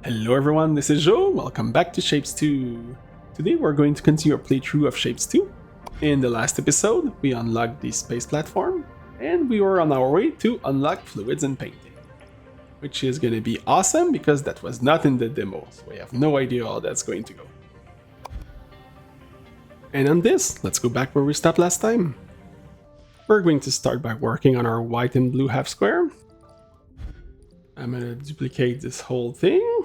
Hello everyone, this is Joe. Welcome back to Shapez 2. Today we're going to continue our playthrough of Shapez 2. In the last episode, we unlocked the space platform, and we were on our way to unlock fluids and painting. Which is going to be awesome because that was not in the demo, so we have no idea how that's going to go. And on this, let's go back where we stopped last time. We're going to start by working on our white and blue half square. I'm going to duplicate this whole thing.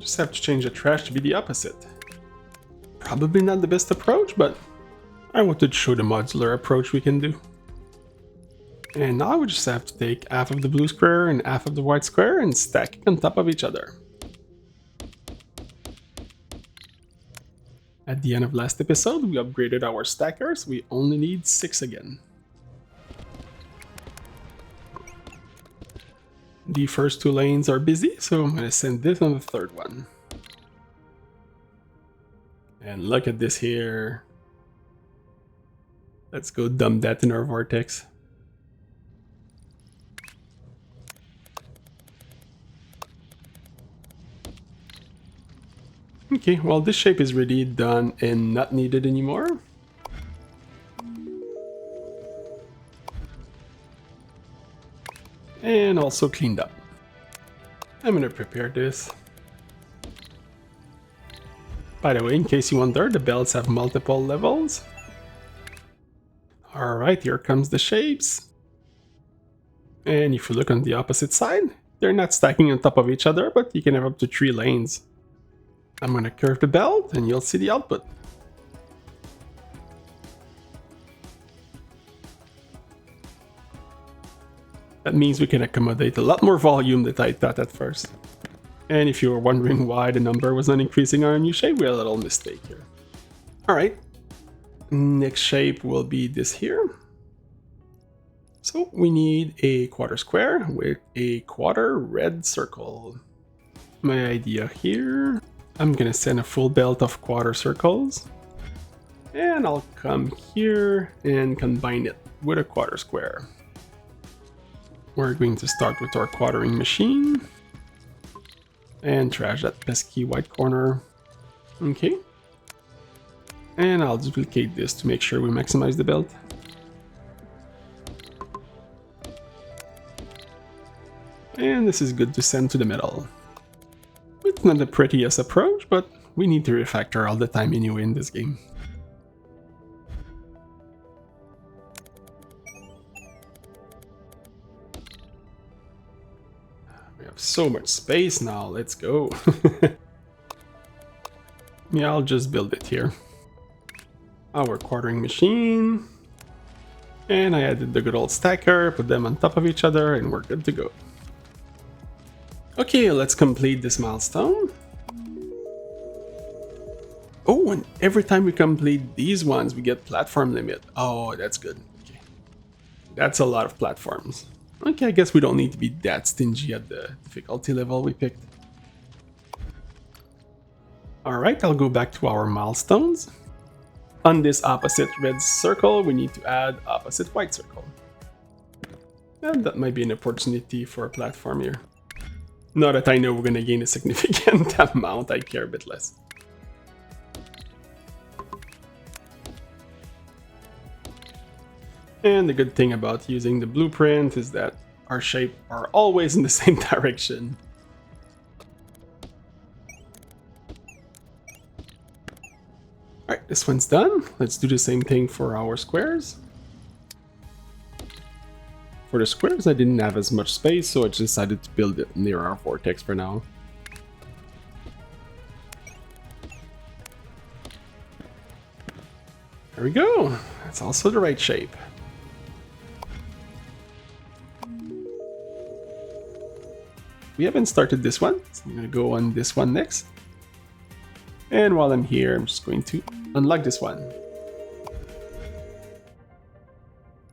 Just have to change the trash to be the opposite. Probably not the best approach, but I wanted to show the modular approach we can do. And now we just have to take half of the blue square and half of the white square and stack it on top of each other. At the end of last episode, we upgraded our stackers. We only need 6 again. The first 2 lanes are busy, so I'm going to send this on the third one. And look at this here. Let's go dump that in our vortex. Okay, well this shape is really done and not needed anymore. And also cleaned up. I'm gonna prepare this. By the way, in case you wonder, the belts have multiple levels. Alright, here comes the shapes. And if you look on the opposite side, they're not stacking on top of each other, but you can have up to 3 lanes. I'm gonna curve the belt and you'll see the output. That means we can accommodate a lot more volume than I thought at first. And if you were wondering why the number was not increasing on our new shape, we had a little mistake here. Alright, next shape will be this here. So we need a quarter square with a quarter red circle. My idea here, I'm gonna send a full belt of quarter circles. And I'll come here and combine it with a quarter square. We're going to start with our quartering machine. And trash that pesky white corner. Okay. And I'll duplicate this to make sure we maximize the belt. And this is good to send to the middle. It's not the prettiest approach, but we need to refactor all the time anyway in this game. We have so much space now, let's go. Yeah, I'll just build it here. Our quartering machine. And I added the good old stacker, put them on top of each other, and we're good to go. Okay, let's complete this milestone. Oh, and every time we complete these ones, we get platform limit. Oh, that's good. Okay. That's a lot of platforms. Okay, I guess we don't need to be that stingy at the difficulty level we picked. Alright, I'll go back to our milestones. On this opposite red circle, we need to add opposite white circle. And that might be an opportunity for a platform here. Now that I know we're going to gain a significant amount, I care a bit less. And the good thing about using the blueprint is that our shapes are always in the same direction. Alright, this one's done. Let's do the same thing for our squares. For the squares, I didn't have as much space, so I just decided to build it near our vortex for now. There we go. That's also the right shape. We haven't started this one, so I'm going to go on this one next. And while I'm here, I'm just going to unlock this one.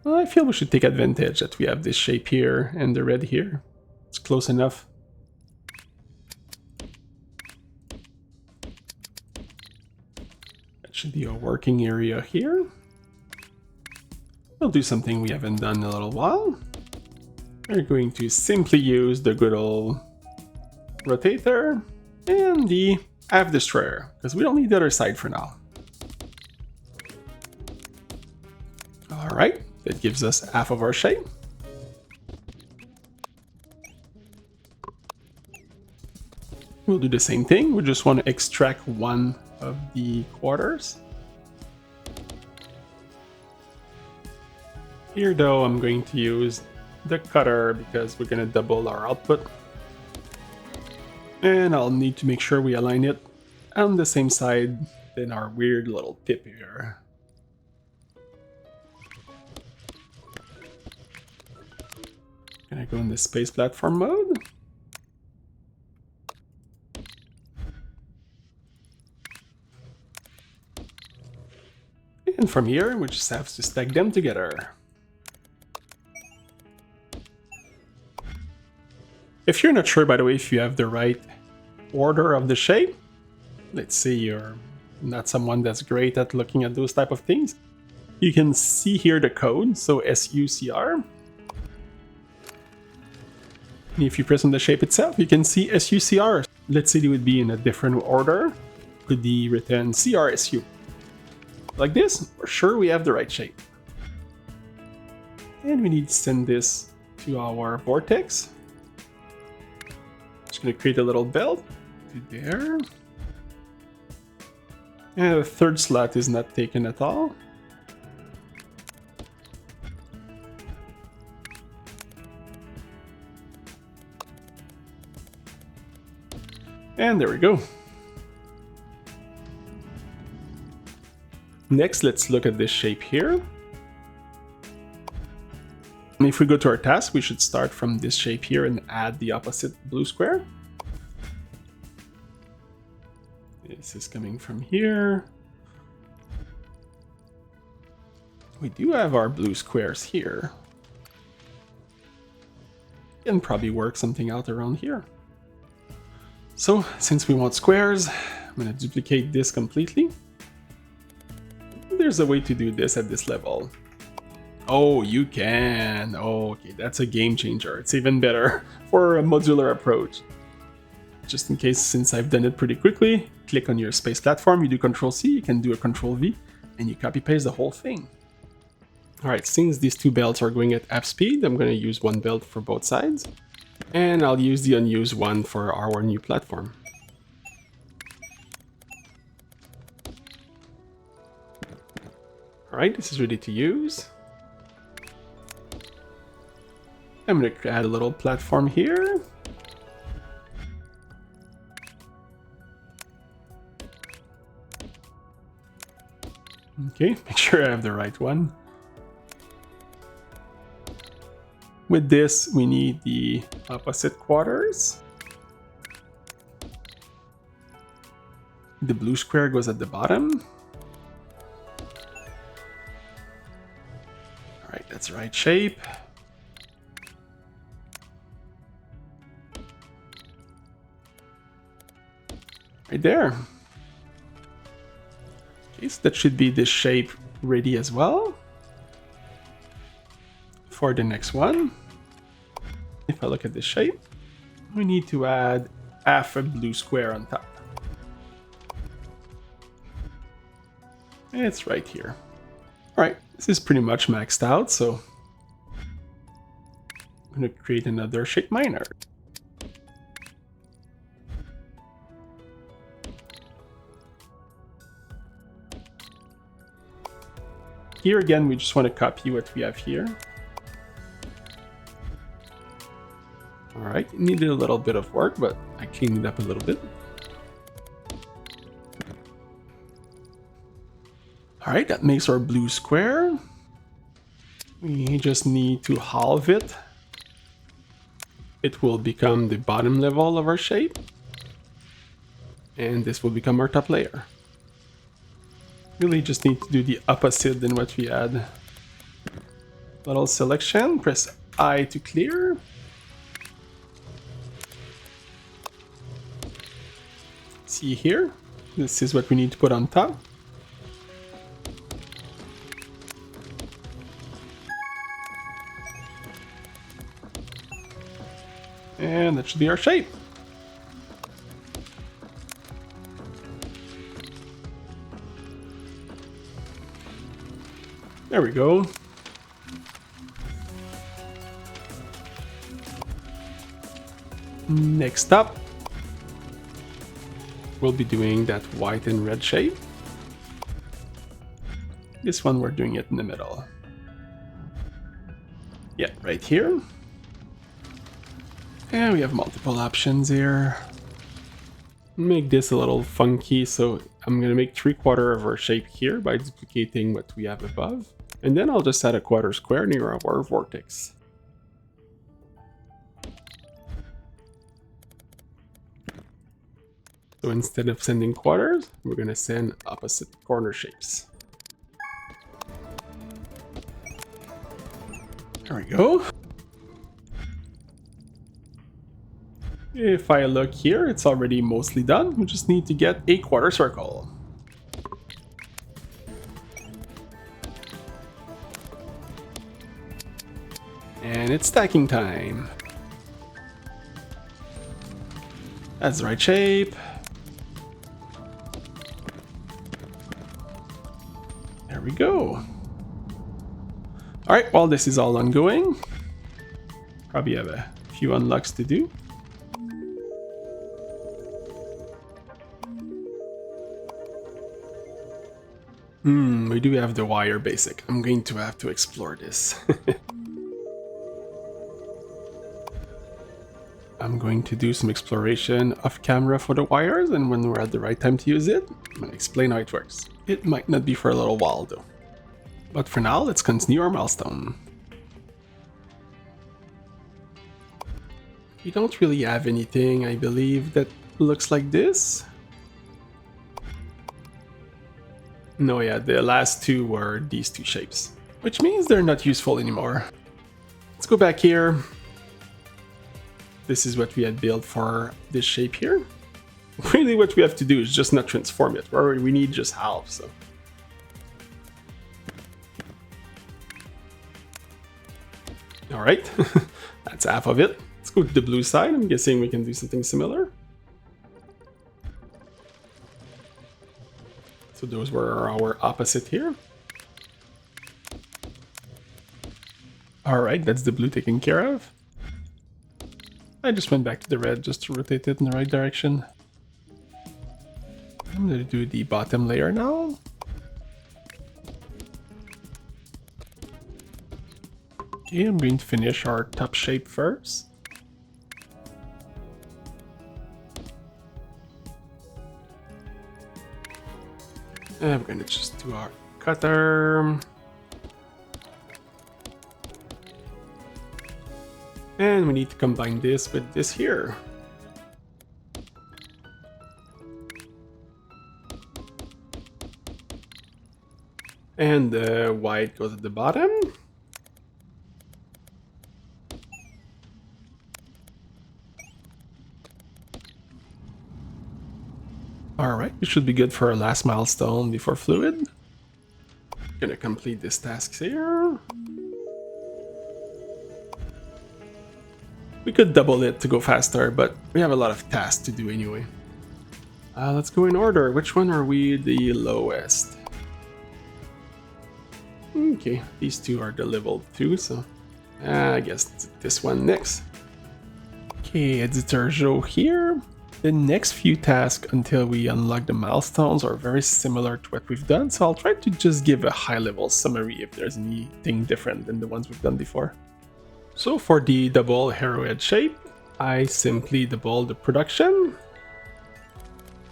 Well, I feel we should take advantage that we have this shape here and the red here. It's close enough. should be a working area here. We'll do something we haven't done in a little while. We're going to simply use the good old rotator and the half destroyer, because we don't need the other side for now. Alright, that gives us half of our shape. We'll do the same thing, we just want to extract one of the quarters. Here though, I'm going to use the cutter because we're going to double our output. And I'll need to make sure we align it on the same side than our weird little tip here. Gonna go in the space platform mode. And from here, we just have to stack them together. If you're not sure, by the way, if you have the right order of the shape, let's say you're not someone that's great at looking at those type of things, you can see here the code, so SUCR. And if you press on the shape itself, you can see SUCR. Let's say it would be in a different order, could be written CRSU. Like this, we're sure we have the right shape. And we need to send this to our vortex. Just gonna create a little belt to there. And the third slot is not taken at all. And there we go. Next, let's look at this shape here. And if we go to our task, we should start from this shape here and add the opposite blue square. This is coming from here. We do have our blue squares here. And probably work something out around here. So, since we want squares, I'm going to duplicate this completely. There's a way to do this at this level. Oh, you can. Oh, okay, that's a game changer. It's even better for a modular approach. Just in case, since I've done it pretty quickly, click on your space platform, you do Ctrl-C, you can do a Ctrl-V, and you copy-paste the whole thing. Alright, since these two belts are going at half speed, I'm going to use one belt for both sides. And I'll use the unused one for our new platform. Alright, this is ready to use. I'm going to add a little platform here. Okay, make sure I have the right one. With this, we need the opposite quarters. The blue square goes at the bottom. Alright, that's the right shape. Right there. Okay, so that should be this shape ready as well. For the next one, if I look at this shape, we need to add half a blue square on top. It's right here. Alright, this is pretty much maxed out, so I'm going to create another shape miner. Here again, we just want to copy what we have here. Alright, it needed a little bit of work, but I cleaned it up a little bit. Alright, that makes our blue square. We just need to halve it. It will become the bottom level of our shape. And this will become our top layer. Really just need to do the opposite than what we had. Little selection, press I to clear. See here, this is what we need to put on top. And that should be our shape. There we go. Next up, we'll be doing that white and red shape. This one we're doing it in the middle. Yeah, right here. And we have multiple options here. Make this a little funky, so I'm gonna make 3/4 of our shape here by duplicating what we have above. And then I'll just add a quarter square near our vortex. So instead of sending quarters, we're gonna send opposite corner shapes. There we go. If I look here, it's already mostly done. We just need to get a quarter circle. And it's stacking time. That's the right shape. There we go. Alright, while this is all ongoing, probably have a few unlocks to do. We do have the wire basic. I'm going to have to explore this. I'm going to do some exploration off camera for the wires, and when we're at the right time to use it, I'm going to explain how it works. It might not be for a little while though. But for now, let's continue our milestone. We don't really have anything, I believe, that looks like this. No, yeah, the last two were these two shapes, which means they're not useful anymore. Let's go back here. This is what we had built for this shape here. Really what we have to do is just not transform it, where we need just half, so. Alright, that's half of it. Let's go to the blue side. I'm guessing we can do something similar. So those were our opposite here. Alright, that's the blue taken care of. I just went back to the red just to rotate it in the right direction. I'm going to do the bottom layer now. Okay, I'm going to finish our top shape first. And I'm going to just do our cutter. And we need to combine this with this here. And the white goes at the bottom. Alright, we should be good for our last milestone before fluid. Gonna complete this task here. We could double it to go faster, but we have a lot of tasks to do anyway. Let's go in order. Which one are we the lowest? Okay, these two are the level 2, so I guess this one next. Okay, Editor Joe here. The next few tasks until we unlock the milestones are very similar to what we've done, so I'll try to just give a high-level summary if there's anything different than the ones we've done before. So for the double arrowhead shape, I simply doubled the production,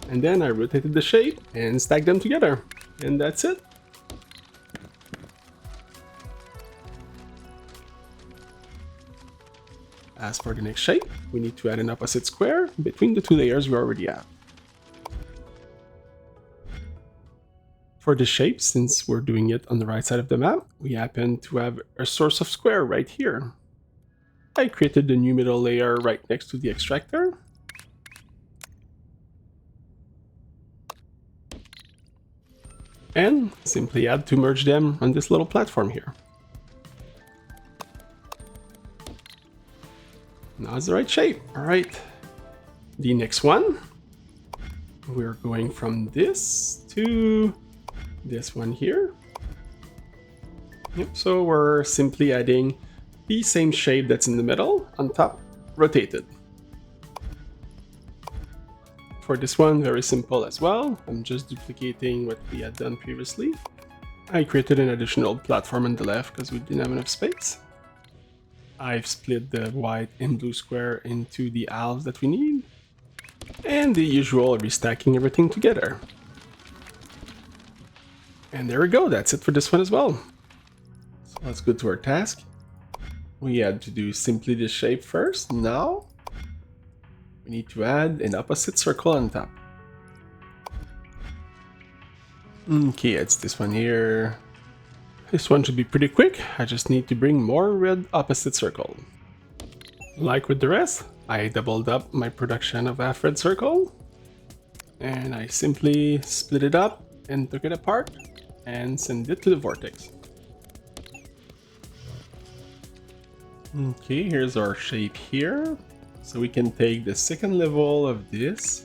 and then I rotated the shape and stacked them together, and that's it. As for the next shape, we need to add an opposite square between the two layers we already have. For the shape, since we're doing it on the right side of the map, we happen to have a source of square right here. I created the new middle layer right next to the extractor. And simply add to merge them on this little platform here. Now it's the right shape. All right. The next one, we're going from this to this one here. Yep, so we're simply adding the same shape that's in the middle on top, rotated. For this one, very simple as well. I'm just duplicating what we had done previously. I created an additional platform on the left because we didn't have enough space. I've split the white and blue square into the halves that we need. And the usual restacking everything together. And there we go, that's it for this one as well. So let's go to our task. We had to do simply this shape first. Now we need to add an opposite circle on top. Okay, it's this one here. This one should be pretty quick. I just need to bring more red opposite circle. Like with the rest, I doubled up my production of half red circle. And I simply split it up and took it apart and send it to the vortex. Okay, here's our shape here. So we can take the second level of this.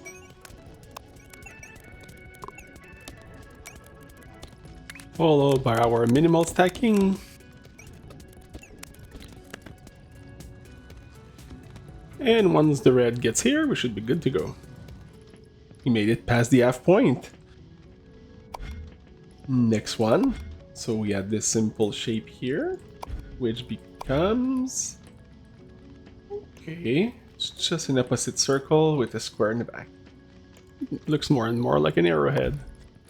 Followed by our minimal stacking. And once the red gets here, we should be good to go. We made it past the half point. Next one. So we have this simple shape here, which becomes... Okay, it's just an opposite circle with a square in the back. It looks more and more like an arrowhead.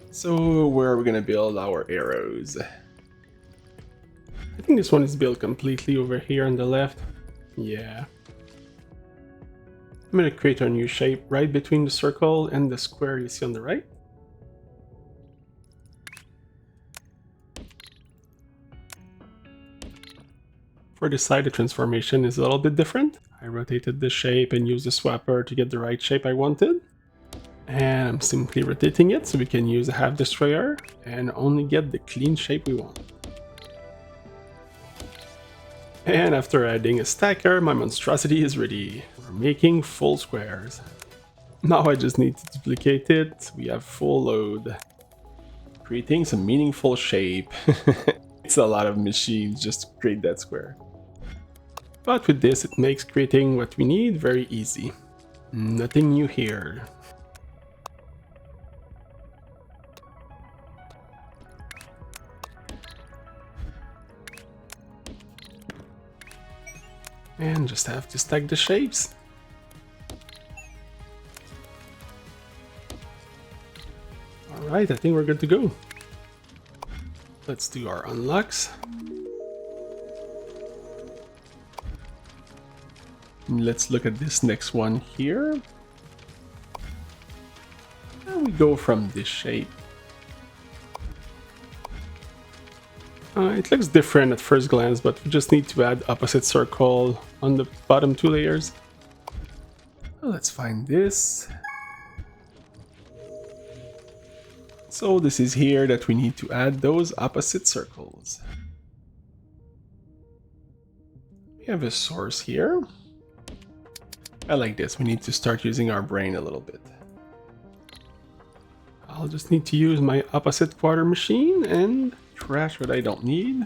So where are we gonna build our arrows? I think this one is built completely over here on the left. Yeah. I'm gonna create a new shape right between the circle and the square you see on the right. For this side, the transformation is a little bit different. I rotated the shape and used the swapper to get the right shape I wanted. And I'm simply rotating it so we can use a half destroyer and only get the clean shape we want. And after adding a stacker, my monstrosity is ready. We're making full squares. Now I just need to duplicate it. We have full load. Creating some meaningful shape. It's a lot of machines just to create that square. But with this, it makes creating what we need very easy. Nothing new here. And just have to stack the shapes. Alright, I think we're good to go. Let's do our unlocks. Let's look at this next one here. And we go from this shape. It looks different at first glance, but we just need to add opposite circle on the bottom two layers. Let's find this. So this is here that we need to add those opposite circles. We have a source here. I like this. We need to start using our brain a little bit. I'll just need to use my opposite quarter machine and trash what I don't need.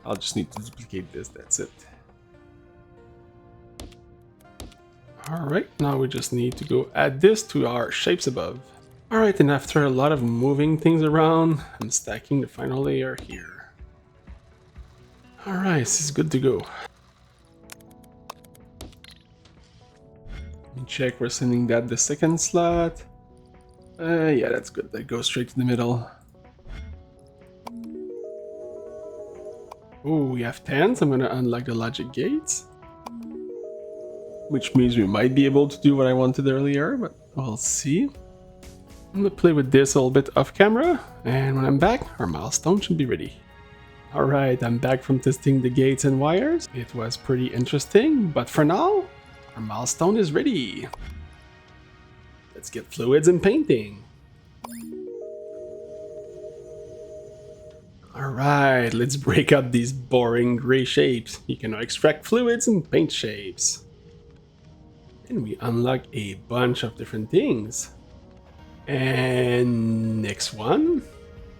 I'll just need to duplicate this, that's it. Alright, now we just need to go add this to our shapes above. Alright, and after a lot of moving things around, I'm stacking the final layer here. Alright, this is good to go. Let me check, we're sending that the second slot. Yeah, that's good, that goes straight to the middle. Oh, we have 10s. I'm gonna unlock the logic gates. Which means we might be able to do what I wanted earlier, but we'll see. I'm gonna play with this a little bit off camera, and when I'm back, our milestone should be ready. Alright, I'm back from testing the gates and wires. It was pretty interesting, but for now, our milestone is ready. Let's get fluids and painting. Alright, let's break up these boring gray shapes. You can now extract fluids and paint shapes. And we unlock a bunch of different things. And next one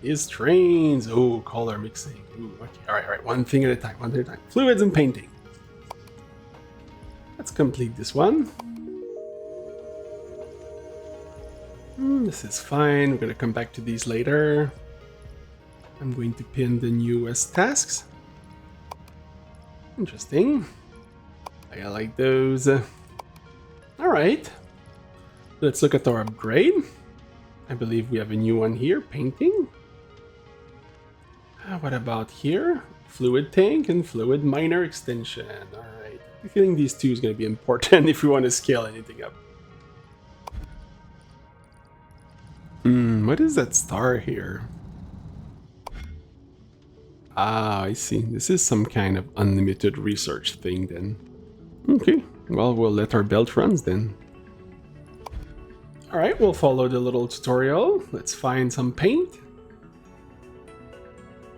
is trains. Oh, color mixing. Ooh, okay, all right. One thing at a time, one thing at a time. Fluids and painting. Let's complete this one. This is fine. We're gonna come back to these later. I'm going to pin the newest tasks. Interesting. I like those. All right. Let's look at our upgrade. I believe we have a new one here, painting. What about here? Fluid tank and fluid miner extension. All right. I'm feeling these two is going to be important if we want to scale anything up. What is that star here? Ah, I see. This is some kind of unlimited research thing then. Okay, well, we'll let our belt runs then. Alright, we'll follow the little tutorial. Let's find some paint.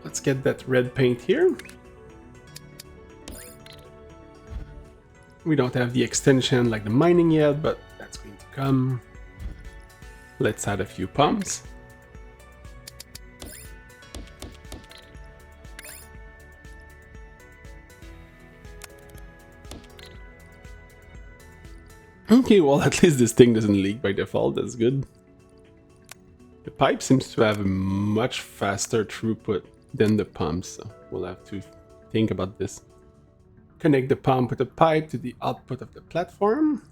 Let's get that red paint here. We don't have the extension like the mining yet, but that's going to come. Let's add a few pumps. Okay, well, at least this thing doesn't leak by default. That's good. The pipe seems to have a much faster throughput than the pump, so we'll have to think about this. Connect the pump with the pipe to the output of the platform.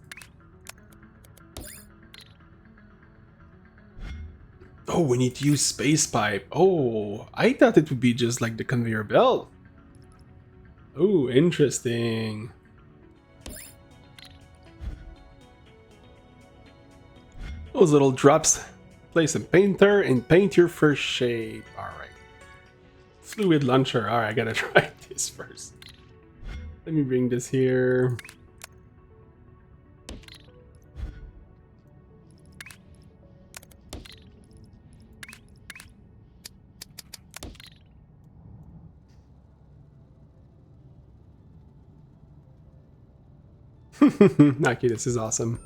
Oh, we need to use space pipe. Oh, I thought it would be just like the conveyor belt. Oh, interesting. Those little drops. Place a painter and paint your first shape. Alright. Fluid launcher. Alright, I gotta try this first. Let me bring this here. Okay, this is awesome.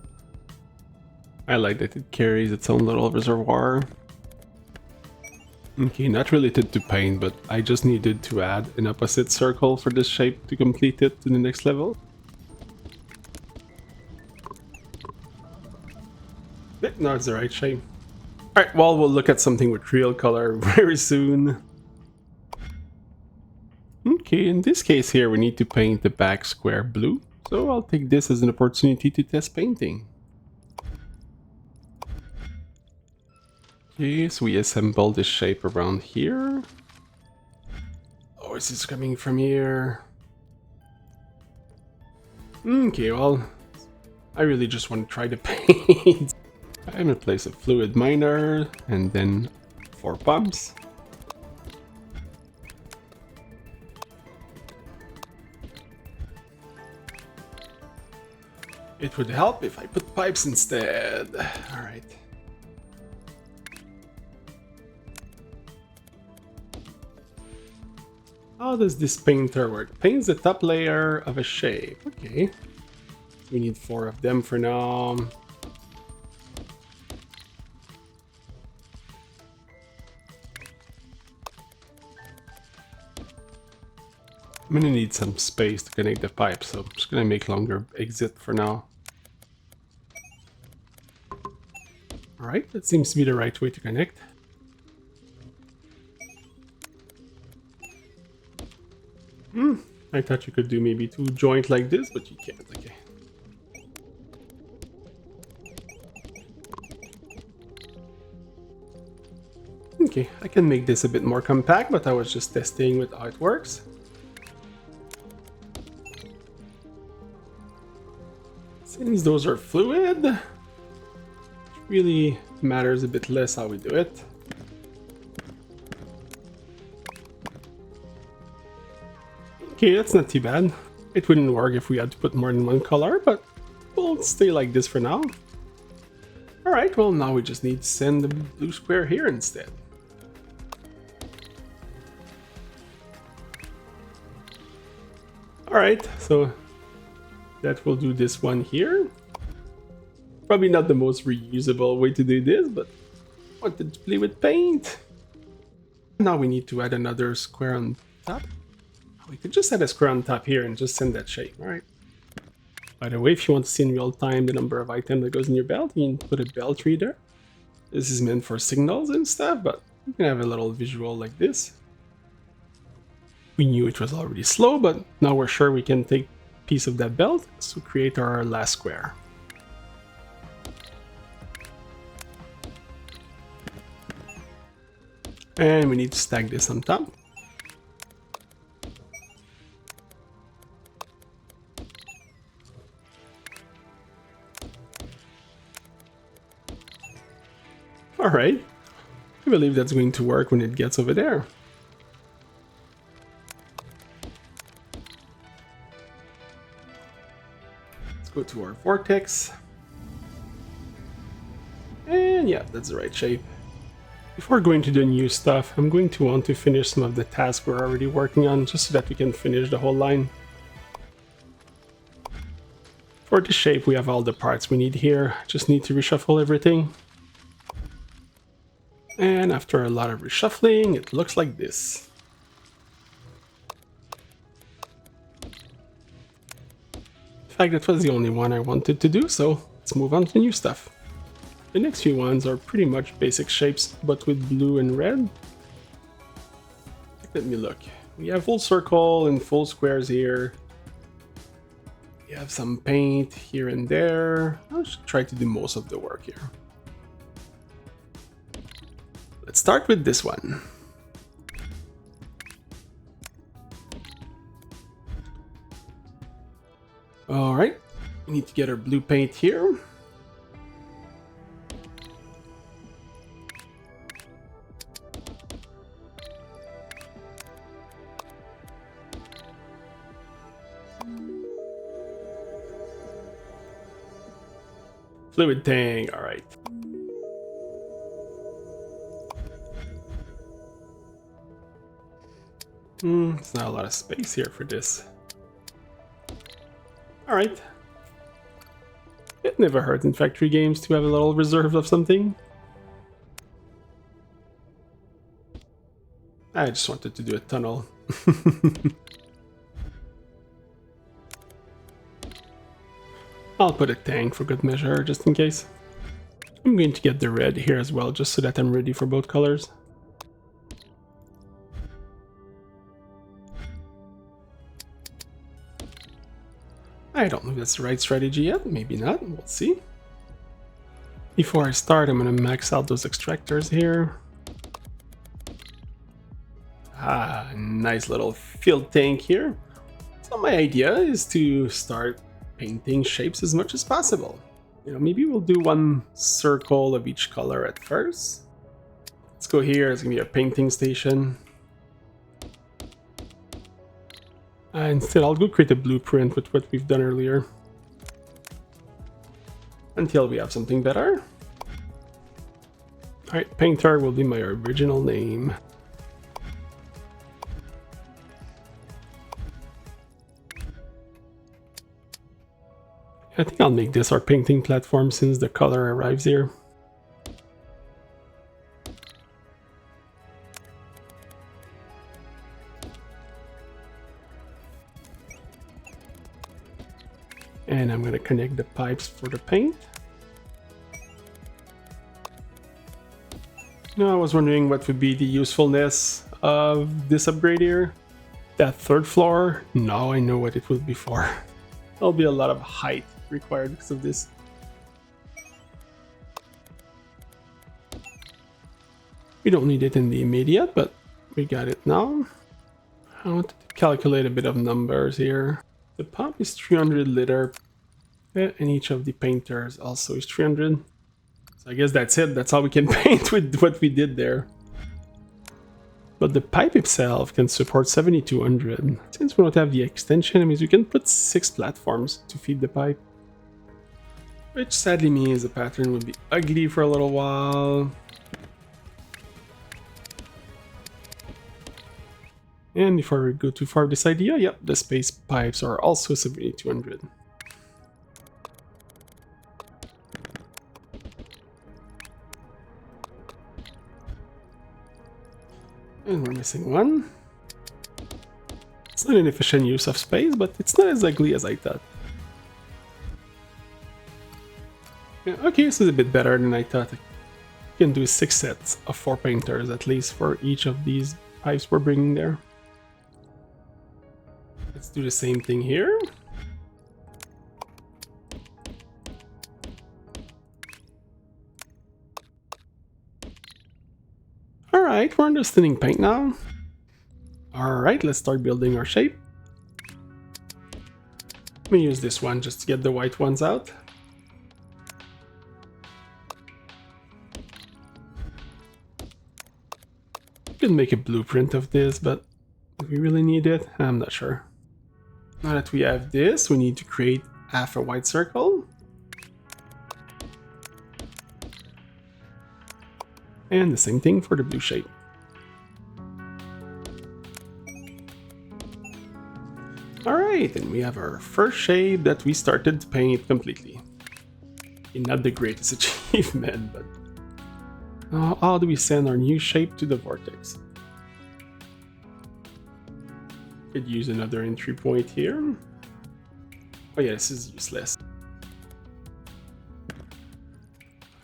I like that it carries its own little reservoir. Okay, not related to paint, but I just needed to add an opposite circle for this shape to complete it to the next level. No, it's the right shape. Alright, well, we'll look at something with real color very soon. Okay, in this case here, we need to paint the back square blue. So I'll take this as an opportunity to test painting. Okay, so we assemble this shape around here. Oh, is this coming from here? Okay, well, I really just want to try to paint. I'm gonna place a fluid miner and then 4 pumps. It would help if I put pipes instead. Alright. How does this painter work? Paints the top layer of a shape. Okay. We need 4 of them for now. I'm gonna need some space to connect the pipe, so I'm just gonna make longer exit for now. Alright, that seems to be the right way to connect. I thought you could do maybe 2 joints like this, but you can't, okay. Okay, I can make this a bit more compact, but I was just testing with how it works. Since those are fluid, it really matters a bit less how we do it. Okay, that's not too bad. It wouldn't work if we had to put more than 1 color, but we'll stay like this for now. Alright, well now we just need to send the blue square here instead. Alright, so that will do this one here. Probably not the most reusable way to do this, but I wanted to play with paint. Now we need to add another square on top. We could just add a square on top here and just send that shape. All right. By the way, if you want to see in real time the number of items that goes in your belt, you can put a belt reader. This is meant for signals and stuff, but you can have a little visual like this. We knew it was already slow, but now we're sure we can take a piece of that belt to create our last square. And we need to stack this on top. Alright, I believe that's going to work when it gets over there. Let's go to our vortex. And yeah, that's the right shape. Before going to the new stuff, I'm going to want to finish some of the tasks we're already working on, just so that we can finish the whole line. For the shape, we have all the parts we need here. Just need to reshuffle everything. And after a lot of reshuffling, it looks like this. In fact, that was the only one I wanted to do, so let's move on to new stuff. The next few ones are pretty much basic shapes, but with blue and red. Let me look. We have full circle and full squares here. We have some paint here and there. I should try to do most of the work here. Let's start with this one. All right, we need to get our blue paint here. Fluid tank, all right. It's not a lot of space here for this. All right. It never hurts in factory games to have a little reserve of something. I just wanted to do a tunnel. I'll put a tank for good measure, just in case. I'm going to get the red here as well, just so that I'm ready for both colors. I don't know if that's the right strategy yet, maybe not, we'll see. Before I start, I'm going to max out those extractors here. Ah, nice little field tank here. So my idea is to start painting shapes as much as possible. You know, maybe we'll do one circle of each color at first. Let's go here, it's gonna be a painting station. Instead, I'll go create a blueprint with what we've done earlier. Until we have something better. Alright, painter will be my original name. I think I'll make this our painting platform since the color arrives here. And I'm going to connect the pipes for the paint. Now I was wondering what would be the usefulness of this upgrade here. That third floor, now I know what it would be for. There'll be a lot of height required because of this. We don't need it in the immediate, but we got it now. I want to calculate a bit of numbers here. The pump is 300 liter, and each of the painters also is 300. So I guess that's it. That's all we can paint with what we did there. But the pipe itself can support 7200. Since we don't have the extension, it means we can put 6 platforms to feed the pipe. Which sadly means the pattern will be ugly for a little while. And before we go too far with this idea, yep, the space pipes are also 7200. And we're missing one. It's not an efficient use of space, but it's not as ugly as I thought. Yeah, okay, this is a bit better than I thought. You can do 6 sets of 4 painters at least for each of these pipes we're bringing there. Let's do the same thing here. Alright, we're understanding paint now. Alright, let's start building our shape. Let me use this one just to get the white ones out. You can make a blueprint of this, but do we really need it? I'm not sure. Now that we have this, we need to create half a white circle. And the same thing for the blue shape. Alright, and we have our first shape that we started to paint completely. Not the greatest achievement, but... how do we send our new shape to the vortex? Could use another entry point here. Oh yeah, this is useless.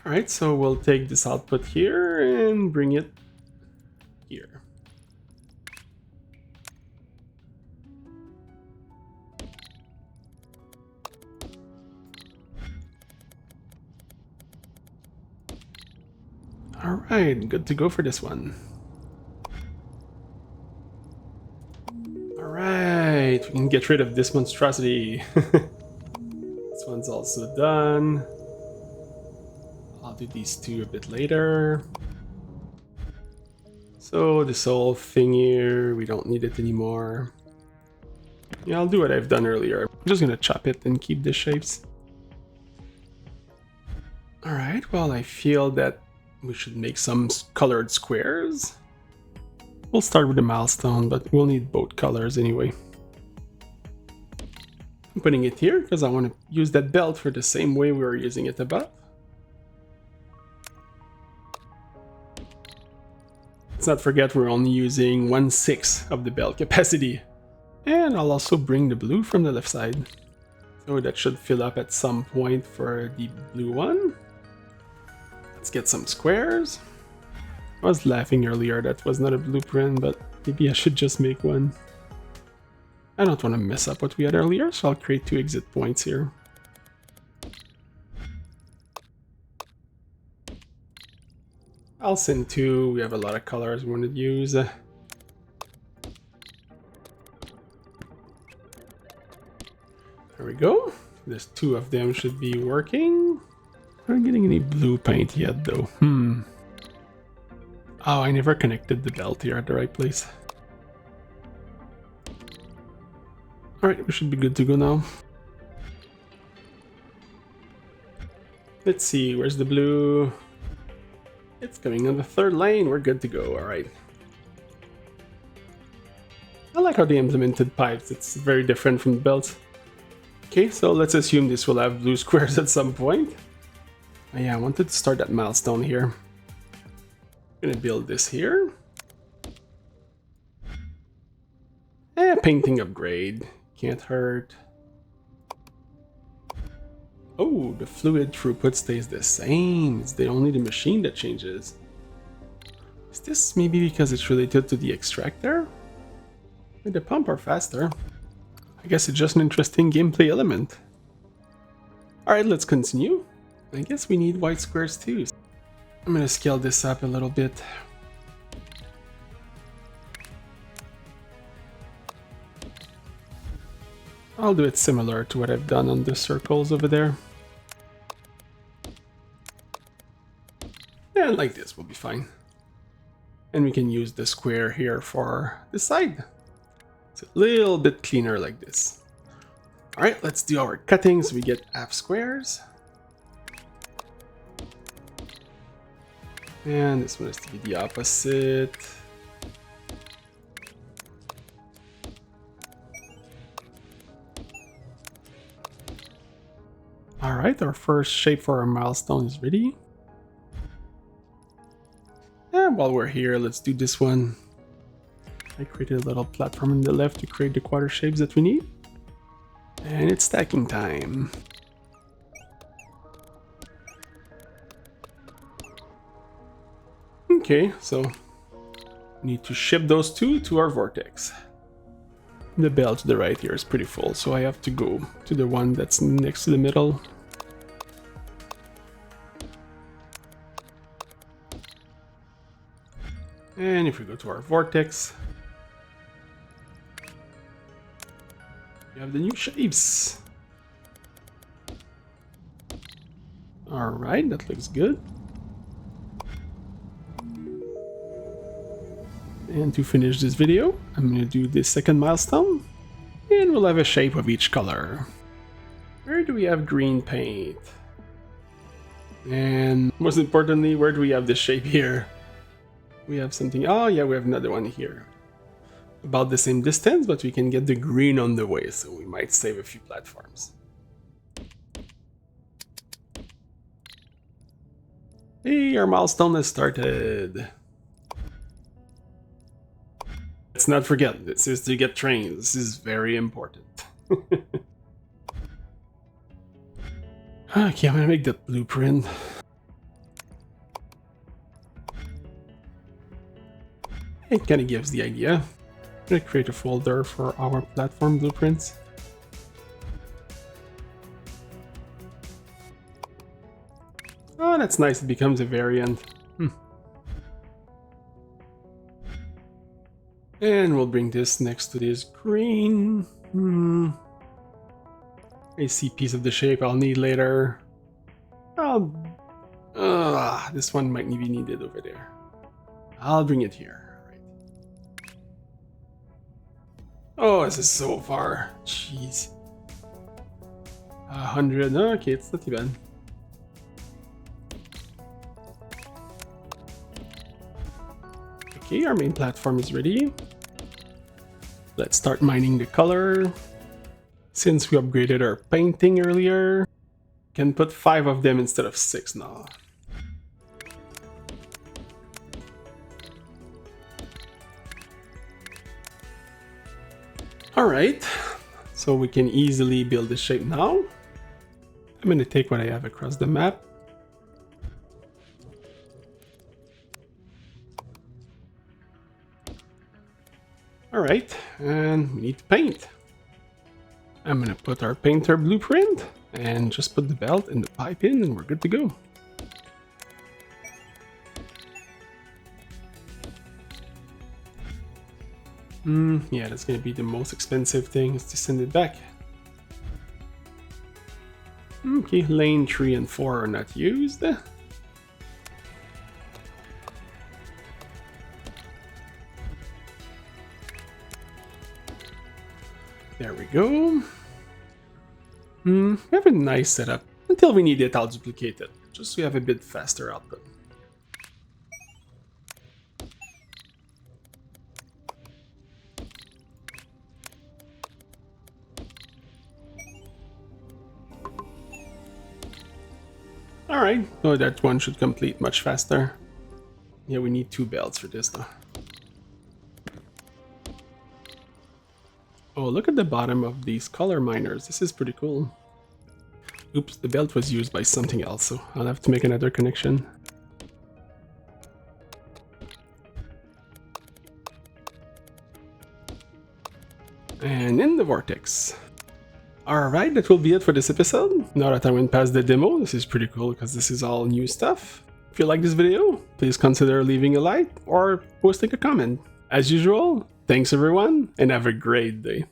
Alright, so we'll take this output here and bring it here. Alright, good to go for this one. Alright, we can get rid of this monstrosity. This one's also done. I'll do these two a bit later. So this whole thing here, we don't need it anymore. Yeah, I'll do what I've done earlier. I'm just gonna chop it and keep the shapes. Alright, well I feel that we should make some colored squares. We'll start with the milestone, but we'll need both colors anyway. I'm putting it here because I want to use that belt for the same way we were using it above. Let's not forget we're only using 1/6 of the belt capacity. And I'll also bring the blue from the left side. So that should fill up at some point for the blue one. Let's get some squares. I was laughing earlier that was not a blueprint, but maybe I should just make one. I don't want to mess up what we had earlier, so I'll create 2 exit points here. I'll send 2, we have a lot of colors we want to use. There we go. There's 2 of them should be working. I'm not getting any blue paint yet though. Oh, I never connected the belt here at the right place. Alright, we should be good to go now. Let's see, where's the blue? It's coming on the 3rd lane, we're good to go, alright. I like how they implemented pipes, it's very different from the belt. Okay, so let's assume this will have blue squares at some point. Oh yeah, I wanted to start that milestone here. I'm gonna build this here. Painting upgrade. Can't hurt. Oh, the fluid throughput stays the same. It's only the machine that changes. Is this maybe because it's related to the extractor? The pump are faster. I guess it's just an interesting gameplay element. Alright, let's continue. I guess we need white squares too. I'm gonna scale this up a little bit. I'll do it similar to what I've done on the circles over there. Yeah, like this will be fine. And we can use the square here for the side. It's a little bit cleaner like this. Alright, let's do our cuttings. We get half squares. And this one is to be the opposite. Alright, our first shape for our milestone is ready. And while we're here, let's do this one. I created a little platform on the left to create the quarter shapes that we need. And it's stacking time. Okay, so we need to ship those two to our vortex. The bell to the right here is pretty full, so I have to go to the one that's next to the middle. And if we go to our vortex, we have the new shapes. Alright, that looks good. And to finish this video, I'm going to do this second milestone, and we'll have a shape of each color. Where do we have green paint? And most importantly, where do we have this shape here? We have something, oh yeah, we have another one here. About the same distance, but we can get the green on the way, so we might save a few platforms. Hey, our milestone has started. Let's not forget, this is to get trains. This is very important. Okay, I'm gonna make that blueprint. It kind of gives the idea. I'm gonna create a folder for our platform blueprints. Oh, that's nice. It becomes a variant. And we'll bring this next to this green. I see piece of the shape I'll need later. This one might be needed over there. I'll bring it here. Right. Oh, this is so far. Jeez. 100. Okay, it's not too bad. Okay, our main platform is ready. Let's start mining the color. Since we upgraded our painting earlier, we can put 5 of them instead of 6 now. Alright, so we can easily build this shape now. I'm going to take what I have across the map. Alright, and we need to paint. I'm gonna put our painter blueprint and just put the belt and the pipe in and we're good to go. Yeah, that's gonna be the most expensive thing, is to send it back. Okay, lane 3 and 4 are not used. There we go. We have a nice setup. Until we need it, I'll duplicate it, just so we have a bit faster output. Alright, so that one should complete much faster. Yeah, we need 2 belts for this though. Oh, look at the bottom of these color miners. This is pretty cool. Oops, the belt was used by something else, so I'll have to make another connection. And in the vortex. Alright, that will be it for this episode. Now that I went past the demo, this is pretty cool because this is all new stuff. If you like this video, please consider leaving a like or posting a comment. As usual, thanks everyone, and have a great day.